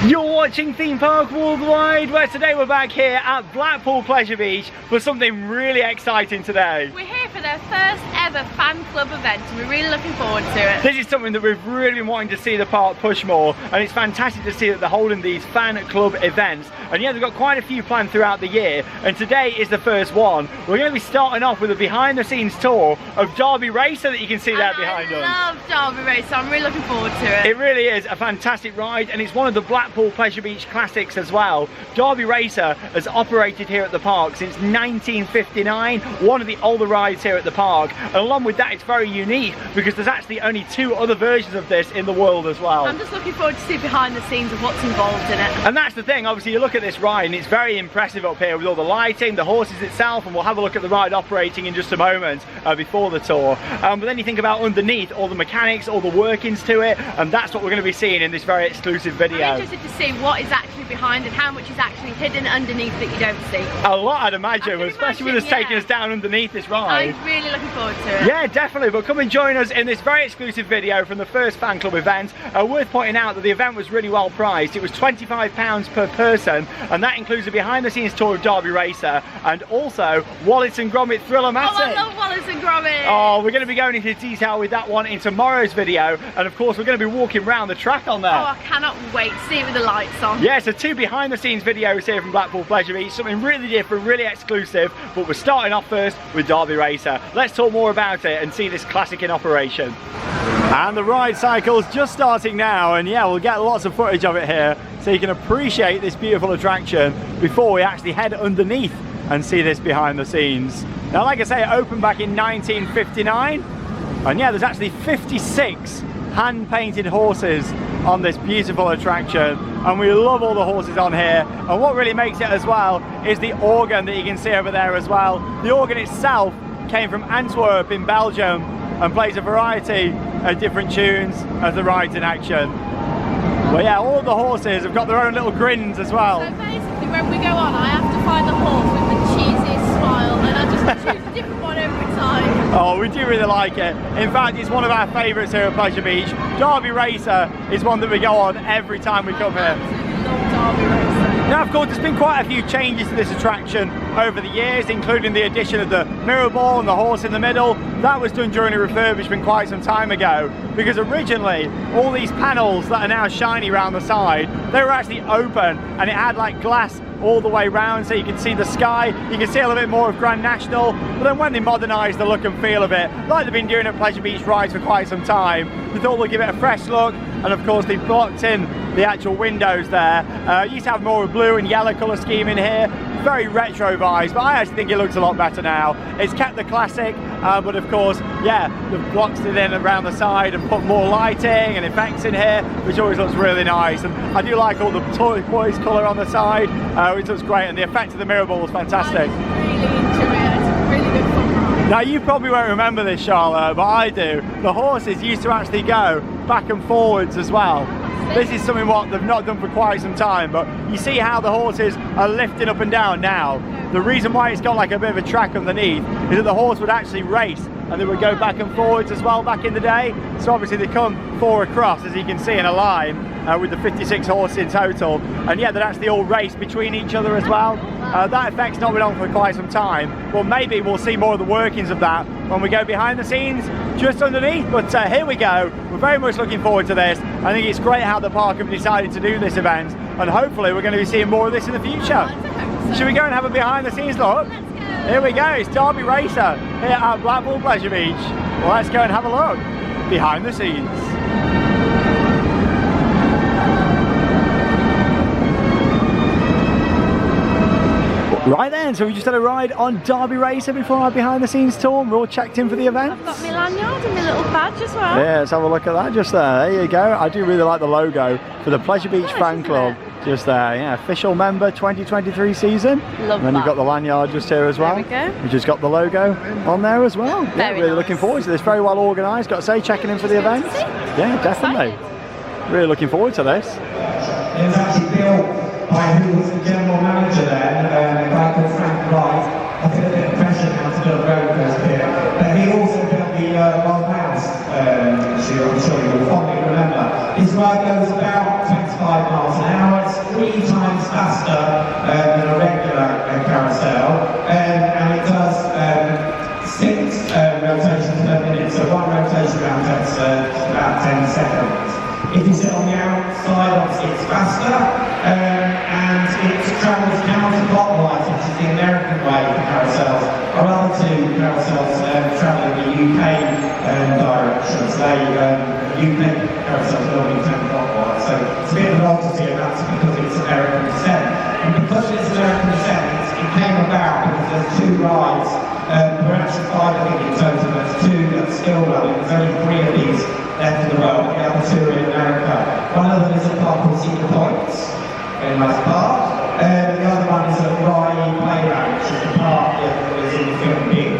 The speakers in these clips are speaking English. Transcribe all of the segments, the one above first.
You're watching Theme Park Worldwide, where today we're back here at Blackpool Pleasure Beach for something really exciting today. We're here for their first ever fan club event and we're really looking forward to it. This is something that we've really been wanting to see the park push more, and it's fantastic to see that they're holding these fan club events. And yeah, they've got quite a few planned throughout the year, and today is the first one. We're going to be starting off with a behind the scenes tour of Derby Racer that you can see there behind us. I love Derby Racer, I'm really looking forward to it. It really is a fantastic ride, and it's one of the Blackpool Pleasure Beach classics as well. Derby Racer has operated here at the park since 1959, one of the older rides here at the park, and along with that it's very unique because there's actually only 2 other versions of this in the world as well. I'm just looking forward to see behind the scenes of what's involved in it. And that's the thing, obviously you look at this ride and it's very impressive up here with all the lighting, the horses itself, and we'll have a look at the ride operating in just a moment before the tour. But then you think about underneath, all the mechanics, all the workings to it, and that's what we're going to be seeing in this very exclusive video. I'm interested to see what is actually behind and how much is actually hidden underneath that you don't see. A lot, I'd imagine, especially with us taking us down underneath this ride. I'm really looking forward to it. Yeah, definitely, but come and join us in this very exclusive video from the first fan club event. Worth pointing out that the event was really well priced. It was £25 per person, and that includes a behind the scenes tour of Derby Racer and also Wallace and Gromit Thriller-matic. Oh, I love Wallace and Gromit! Oh, we're going to be going into detail with that one in tomorrow's video, and of course we're going to be walking around the track on there. Oh, I cannot wait to see it with the lights on. Yeah, so 2 behind the scenes videos here from Blackpool Pleasure Beach, something really different, really exclusive, but we're starting off first with Derby Racer. Let's talk more about it and see this classic in operation. And the ride cycle's just starting now, and yeah, we'll get lots of footage of it here so you can appreciate this beautiful attraction before we actually head underneath and see this behind the scenes. Now, like I say, it opened back in 1959, and yeah, there's actually 56 hand-painted horses on this beautiful attraction, and we love all the horses on here. And what really makes it as well is the organ that you can see over there as well. The organ itself came from Antwerp in Belgium and plays a variety of different tunes as the ride's in action. But yeah, all the horses have got their own little grins as well. So basically when we go on, I have to find the horse with the cheesiest smile, and I just choose a different one every time. Oh, we do really like it. In fact, it's one of our favourites here at Pleasure Beach. Derby Racer is one that we go on every time we come here. I absolutely love Derby Racer. Now, of course, there's been quite a few changes to this attraction over the years, including the addition of the mirror ball and the horse in the middle. That was done during a refurbishment quite some time ago, because originally all these panels that are now shiny around the side, they were actually open, and it had like glass all the way round so you can see the sky, you can see a little bit more of Grand National. But then when they modernised the look and feel of it, like they've been doing at Pleasure Beach rides for quite some time, they thought they'd give it a fresh look, and of course they blocked in the actual windows there. Used to have more of a blue and yellow colour scheme in here, very retro vibes, but I actually think it looks a lot better now. It's kept the classic, but of course, yeah, they've blocked it in around the side and put more lighting and effects in here, which always looks really nice. And I do like all the turquoise colour on the side, which looks great, and the effect of the mirror ball is fantastic. I really enjoy it. It's a really good fun ride. Now, you probably won't remember this, Charlotte, but I do. The horses used to actually go back and forwards as well. This is something what they've not done for quite some time, but you see how the horses are lifting up and down now. The reason why it's got like a bit of a track underneath is that the horse would actually race, and they would go back and forwards as well back in the day. So obviously they come 4 across, as you can see, in a line with the 56 horses in total, and yeah, they'd actually all race between each other as well. That effect's not been on for quite some time, but maybe we'll see more of the workings of that when we go behind the scenes just underneath. But here we go, we're very much looking forward to this. I think it's great how the park have decided to do this event, and hopefully we're going to be seeing more of this in the future. Should we go and have a behind the scenes look? Let's go. Here we go, it's Derby Racer here at Blackpool Pleasure Beach. Well, let's go and have a look behind the scenes. Right then, so we just had a ride on Derby Racer before our behind the scenes tour. We're all checked in for the event. I've got my lanyard and my little badge as well. Yeah, let's have a look at that just there. There you go. I do really like the logo for the Pleasure Beach fan club. Just there, yeah, official member 2023 season. Love and then that. you've got the lanyard just here as well. There we go. We've just got the logo on there as well. Yeah, Very really nice. looking forward to this. Very well organised, got to say, checking in for the event. Yeah, definitely. Really looking forward to this. It's actually built by who was the general manager there, a guy called Frank Wright. I feel a bit of pressure now to do a road course here. But he also built the Wild House, I'm sure you will fondly remember. His ride goes about 25 miles an hour. 3 times faster than a regular carousel, and it does 6 rotations per minute, so 1 rotation round takes about 10 seconds. If you sit on the outside, obviously it's faster, and it travels counterclockwise, which is the American way for carousels. Our other 2 carousels travel in the UK direction, so UK carousels normally turn clockwise. So it's a bit of an oddity, and that's because it's American descent. And because it's American descent, it came about because there's 2 rides. We're actually 5, I think, in total. There's 2 that's still running. There's only 3 of these left in the world. The other 2 are in America. One of them is a park called Cedar Points, very nice park. The other one is at Rye Playground, which is the park that was in the film Big,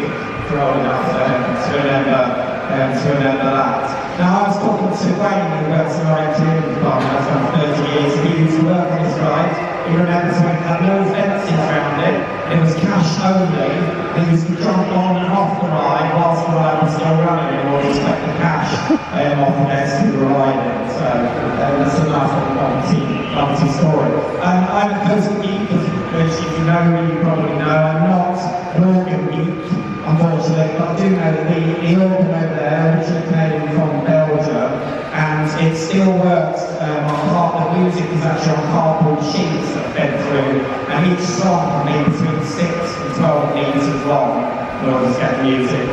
for old enough to remember that. Now, I was talking to Wayne, who works in our engineering department, that's done 30 years. He used to work on this ride. He remembers when it had no fences around it. It was cash only. He used to jump on and off the ride whilst the ride was still running in order to collect the cash off the guests who were riding. So that's a nice little bumpy story. I'm a coastal geek, which if you know me, you probably know. I'm not an organ geek, unfortunately, but I do know that the organ over there originally came from Belgium, and it still works the music is actually on cardboard sheets that are fed through, and each song can be between 6 and 12 meters long in order to get the music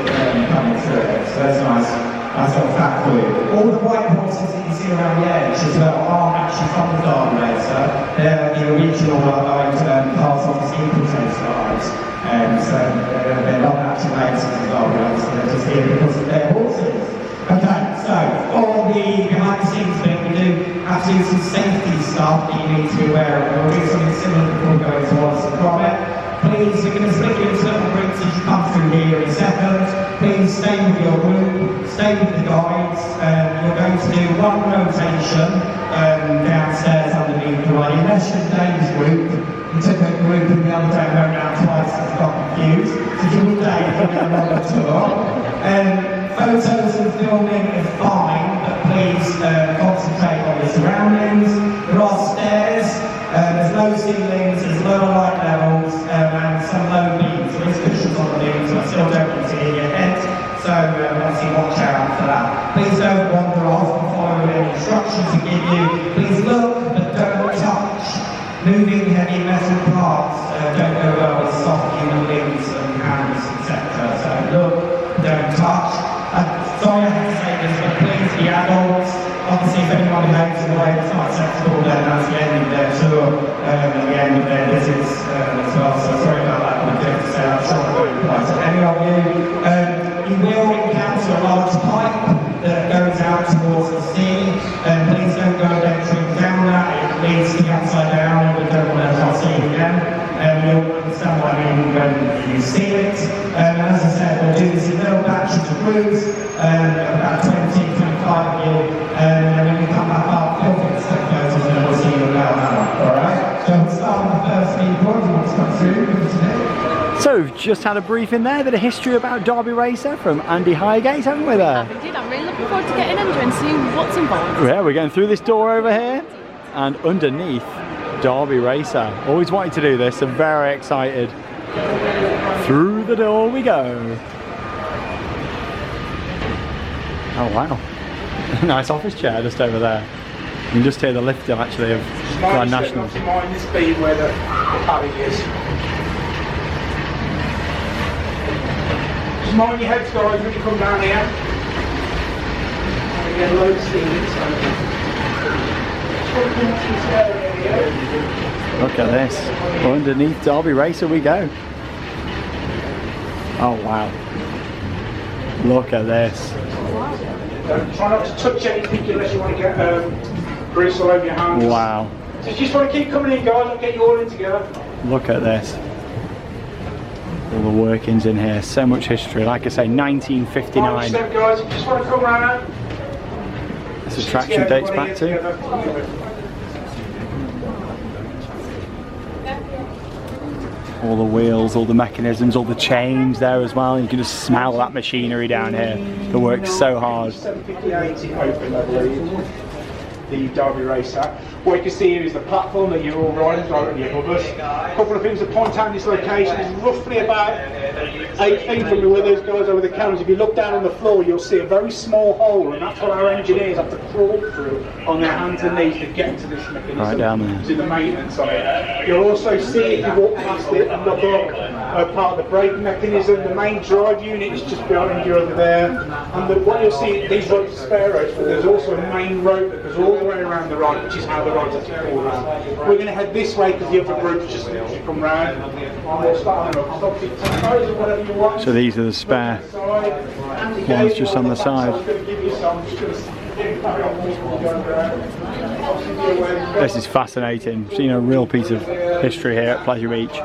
coming through it. So that's nice little fact for you. All the white horses that you see around the edge as well aren't actually from the Derby Racer. They're the original cars on the steeplechase rides. So they're not actually racers as well, they're just here because of their horses. Okay, so for the behind the scenes bit, we do have to do some safety stuff that you need to be aware of. We'll do something similar before we go into what's the comment. Please, we're going to split you into little groups as you come through here in a second. Please stay with your group, stay with the guides. You're going to do 1 rotation downstairs underneath the ride. Unless you're Dave's group, you took a group and the other day went round twice and got confused. So give me Dave, we'll get another tour. Photos and filming are fine, but please concentrate on your surroundings. There are stairs, there's low ceilings, there's lower light levels, and some low beams. There is cushions on the beams, but I still don't want to hear your head, so obviously watch out for that. Please don't wander off and follow any instructions we give you. Please look, but don't touch. Moving heavy metal parts don't go well with soft human limbs and hands, etc. So look, don't touch. Sorry I have to say this, but please be adults. Obviously, if anyone behaves in a way that's not acceptable, then that's the end of their tour and the end of their visits as well. So sorry about that, but I do have to say that short reply to any of you. You will encounter a large pipe that goes out towards the sea, and please don't go venturing down that. It leads to the upside down, and we don't want to see it again. You'll understand what I mean when you see it. As I said, we'll do this in little batches of groups, about 20, 25 of you, and when you come back up, feel free to take photos and then we'll see you about an hour. Alright? So we'll start with the first people. Do you want to come through? So we've just had a briefing there, bit of history about Derby Racer from Andy Hygate, haven't we there? Indeed, I'm really looking forward to getting under and seeing what's involved. Yeah, we're going through this door over here and underneath Derby Racer. Always wanted to do this, so very excited. Through the door we go. Oh wow, nice office chair just over there. You can just hear the lifting actually of Grand Nationals. Mind the speed where the paddock is. Just mind your heads guys when you come down here. And get loads of steam Look at this. Underneath Derby Racer we go. Oh wow. Look at this. Try not to touch anything unless you want to get grease all over your hands. Wow. So you just want to keep coming in guys, I'll get you all in together. Look at this. All the workings in here. So much history. Like I say, 1959. Step, guys. You just want to come round. This attraction dates back to. All the wheels, all the mechanisms, all the chains there as well. You can just smell that machinery down here that works so hard. 758 it opened, I believe, the Derby Racer. What you can see here is the platform that you're all riding directly above us. A couple of things to point out in this location is roughly about 8 feet from where those guys are with the cameras. If you look down on the floor, you'll see a very small hole, and that's what our engineers have to crawl through on their hands and knees to get to this mechanism. Right down there. To the maintenance of it. You'll also see, if you walk past it and look up, part of the brake mechanism. The main drive unit is just behind you over there. And what you'll see, these ropes are spare ropes, but there's also a main rope that goes all the way around the ride, which is how the ride's actually pulled around. We're going to head this way because the other group's just literally come round. And we'll start on whatever you want. So these are the spare ones just on the side. This is fascinating. Seeing a real piece of history here at Pleasure Beach.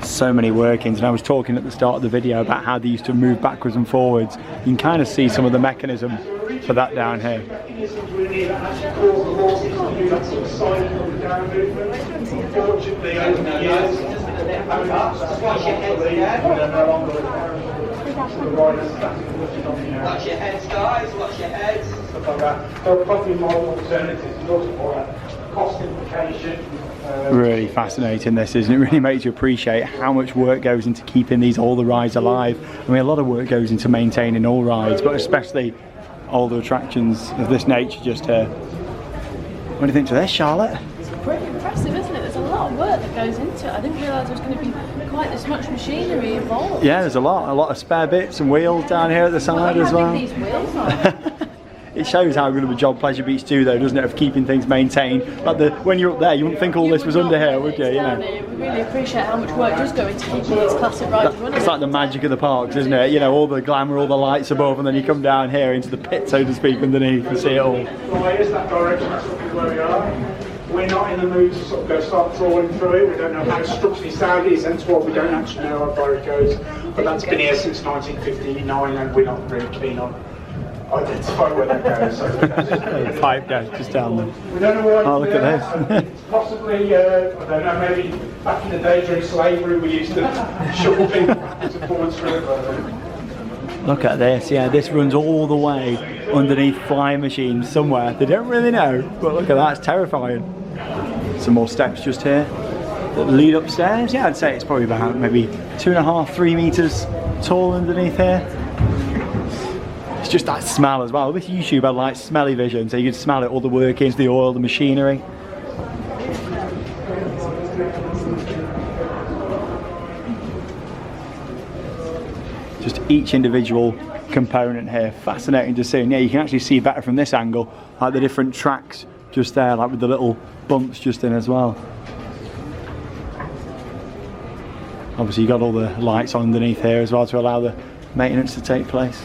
So many workings, and I was talking at the start of the video about how they used to move backwards and forwards. You can kind of see some of the mechanism for that down here. Watch your heads, guys, watch your heads. Stuff like that. There are probably more alternatives. There's also more cost implication. Really fascinating, this, isn't it? It really makes you appreciate how much work goes into keeping these older rides alive. I mean, a lot of work goes into maintaining all rides, but especially older attractions of this nature just here. What do you think to this, Charlotte? It's pretty impressive, isn't it? There's a lot of work that goes into it. I didn't realise there was going to be quite this much machinery involved. Yeah, there's a lot of spare bits and wheels down here at the side as well. How big these wheels are. It shows how good of a job Pleasure Beach do, though, doesn't it, of keeping things maintained. Like when you're up there, you wouldn't think all this was under here, would you? You know. We really appreciate how much work does go into keeping these classic rides running. It's like the magic of the parks, isn't it? You know, all the glamour, all the lights above, and then you come down here into the pit, so to speak, underneath and see it all. Is that direction, that's where we are. We're not in the mood to sort of go start trawling through it. We don't know how structurally sound it is, hence why we don't actually know how far it goes. But that's been here since 1959, and we're not really keen on identify where that goes. So The pipe goes just down there. we don't know where. Oh, look at this. Possibly, I don't know, maybe back in the day during slavery we used to shuttle people backwards and forwards through it. Look at this, yeah, this runs all the way underneath flying machines somewhere. They don't really know, but look at that, it's terrifying. Some more steps just here that lead upstairs. Yeah, I'd say it's probably about maybe 2.5, 3 meters tall underneath here. It's just that smell as well. With YouTube, I like smelly vision, so you can smell it, all the workings, the oil, the machinery. Just each individual component here, fascinating to see. And yeah, you can actually see better from this angle, like the different tracks just there, like with the little bumps just in as well. Obviously, you got all the lights on underneath here as well to allow the maintenance to take place.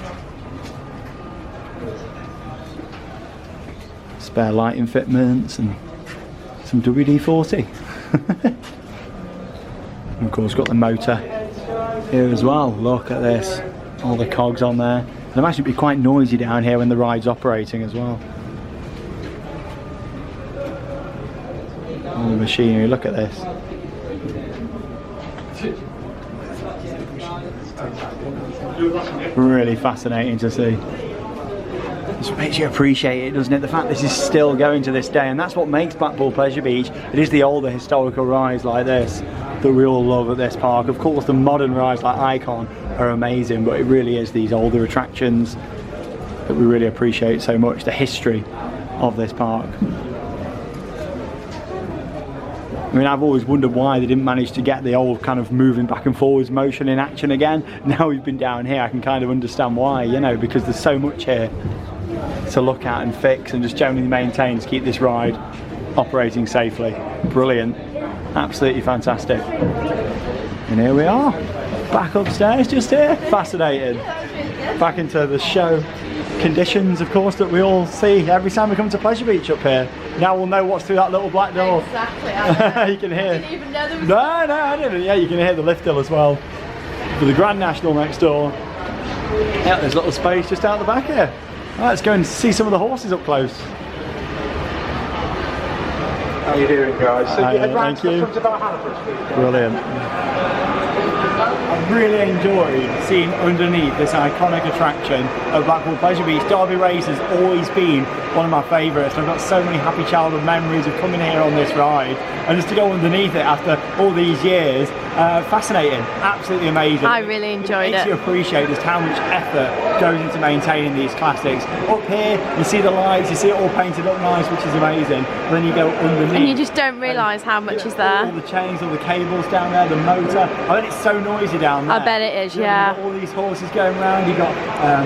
Spare lighting fitments and some WD-40. And of course, got the motor here as well. Look at this, all the cogs on there. And I imagine it'd be quite noisy down here when the ride's operating as well. All the machinery, look at this. Really fascinating to see. Just makes you appreciate it, doesn't it? The fact this is still going to this day, and that's what makes Blackpool Pleasure Beach. It is the older historical rides like this that we all love at this park. Of course, the modern rides like Icon are amazing, but it really is these older attractions that we really appreciate so much, the history of this park. I mean, I've always wondered why they didn't manage to get the old kind of moving back and forwards motion in action again. Now we've been down here, I can kind of understand why, you know, because there's so much here to look at and fix and just generally maintain to keep this ride operating safely. Brilliant, absolutely fantastic. And here we are, back upstairs just here, fascinating. Back into the show conditions, of course, that we all see every time we come to Pleasure Beach up here. Now we'll know what's through that little black door. Exactly. You can hear. I didn't even know there was. No, I didn't. Yeah, you can hear the lift hill as well. For the Grand National next door. Yeah, there's a little space just out the back here. Right, let's go and see some of the horses up close. How are you doing, guys? So Hi, thank you. About Hannaford Street. Brilliant. I've really enjoyed seeing underneath this iconic attraction of Blackpool Pleasure Beach. Derby Race has always been one of my favourites. I've got so many happy childhood memories of coming here on this ride, and just to go underneath it after all these years, fascinating, absolutely amazing. I really enjoyed it. Makes you appreciate just how much effort goes into maintaining these classics. Up here, you see the lights, you see it all painted up nice, which is amazing. But then you go underneath, and you just don't realise how much is there. All the chains, all the cables down there, the motor. I bet it's so noisy down there. I bet it is, yeah. You've got all these horses going around. You've got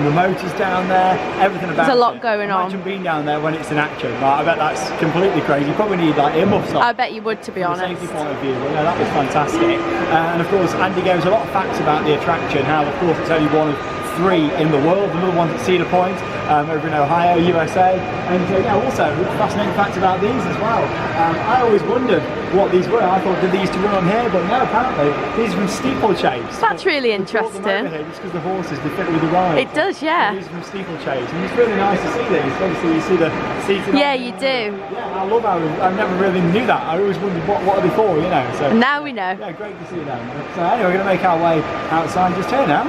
the motors down there. Everything about it. There's a lot going on. Imagine being down there when it's in action. Like, I bet that's completely crazy. You probably need like earmuffs on. I bet you would, to be honest. From a safety point of view. But yeah, that was fantastic. And of course, Andy gives a lot of facts about the attraction. How, of course, it's only one of 3 in the world. Another one's at Cedar Point over in Ohio, USA. And yeah, also fascinating facts about these as well. I always wondered what these were. I thought, did these to run on here? But no, apparently these are from steeplechase. That's really interesting. Over here just because the horses, they fit with the ride. It does, yeah. These are from steeplechase, and it's really nice to see these. Obviously, you see the seating. Yeah, you do. Yeah, I love how I never really knew that. I always wondered what are they for, you know. So and now we know. Yeah, great to see them. So anyway, we're going to make our way outside just here now.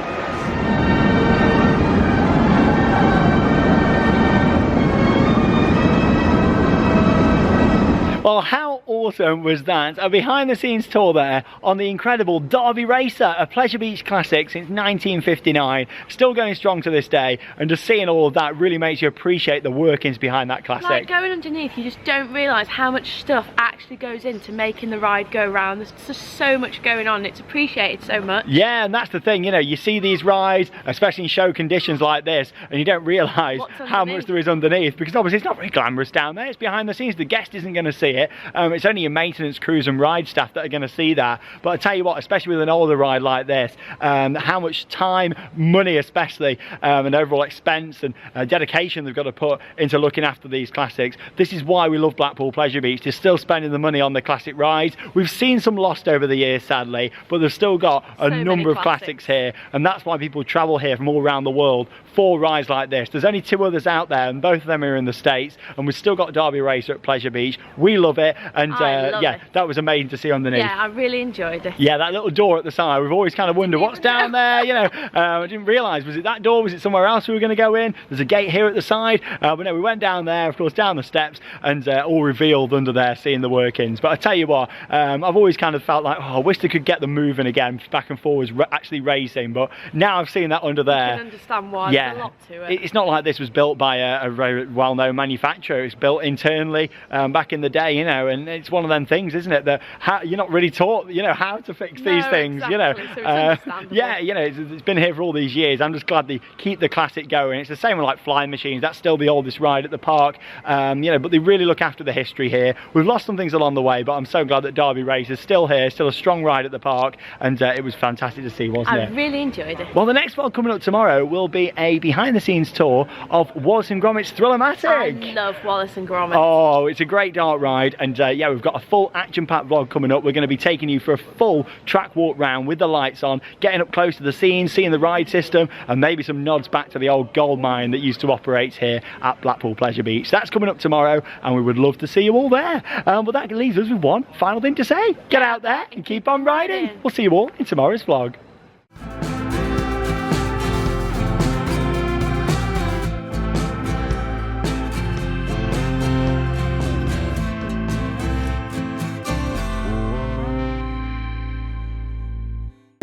Well, how awesome was that? A behind the scenes tour there on the incredible Derby Racer, a Pleasure Beach classic since 1959, still going strong to this day, and just seeing all of that really makes you appreciate the workings behind that classic. Like going underneath, you just don't realise how much stuff actually goes into making the ride go round. There's just so much going on, it's appreciated so much. Yeah, and that's the thing, you know, you see these rides, especially in show conditions like this, and you don't realise how much there is underneath, because obviously it's not very glamorous down there, it's behind the scenes, the guest isn't going to see it. It's only your maintenance crews and ride staff that are going to see that. But I tell you what, especially with an older ride like this, how much time, money especially, and overall expense and dedication they've got to put into looking after these classics. This is why we love Blackpool Pleasure Beach. They're still spending the money on the classic rides. We've seen some lost over the years, sadly, but they've still got a number of classics here, and that's why people travel here from all around the world for rides like this. There's only 2 others out there, and both of them are in the States, and we've still got Derby Racer at Pleasure Beach. We love it, and yeah, that was amazing to see underneath. Yeah, I really enjoyed it. Yeah, that little door at the side, we've always kind of wondered what's down there, you know. I didn't realise, was it that door, was it somewhere else we were going to go in? There's a gate here at the side, but no, we went down there, of course, down the steps, and all revealed under there, seeing the workings. But I tell you what, I've always kind of felt like, oh, I wish they could get them moving again, back and forwards, actually racing, but now I've seen that under there. I can understand why. Yeah, there's a lot to it. It's not like this was built by a very well-known manufacturer. It's built internally back in the day, you know, and it's one of them things, isn't it, that you're not really taught, you know, how to fix these things, exactly. You know. So yeah, you know, it's been here for all these years. I'm just glad they keep the classic going. It's the same with like flying machines. That's still the oldest ride at the park, you know, but they really look after the history here. We've lost some things along the way, but I'm so glad that Derby Race is still here, still a strong ride at the park, and it was fantastic to see, wasn't it? I really enjoyed it. Well, the next one coming up tomorrow will be a behind-the-scenes tour of Wallace and Gromit's Thrill-O-Matic. I love Wallace and Gromit. Oh, it's a great dark ride, and yeah, we've got a full action-packed vlog coming up. We're going to be taking you for a full track walk round with the lights on, getting up close to the scene, seeing the ride system, and maybe some nods back to the old gold mine that used to operate here at Blackpool Pleasure Beach. That's coming up tomorrow, and we would love to see you all there. But that leaves us with one final thing to say. Get out there and keep on riding. We'll see you all in tomorrow's vlog.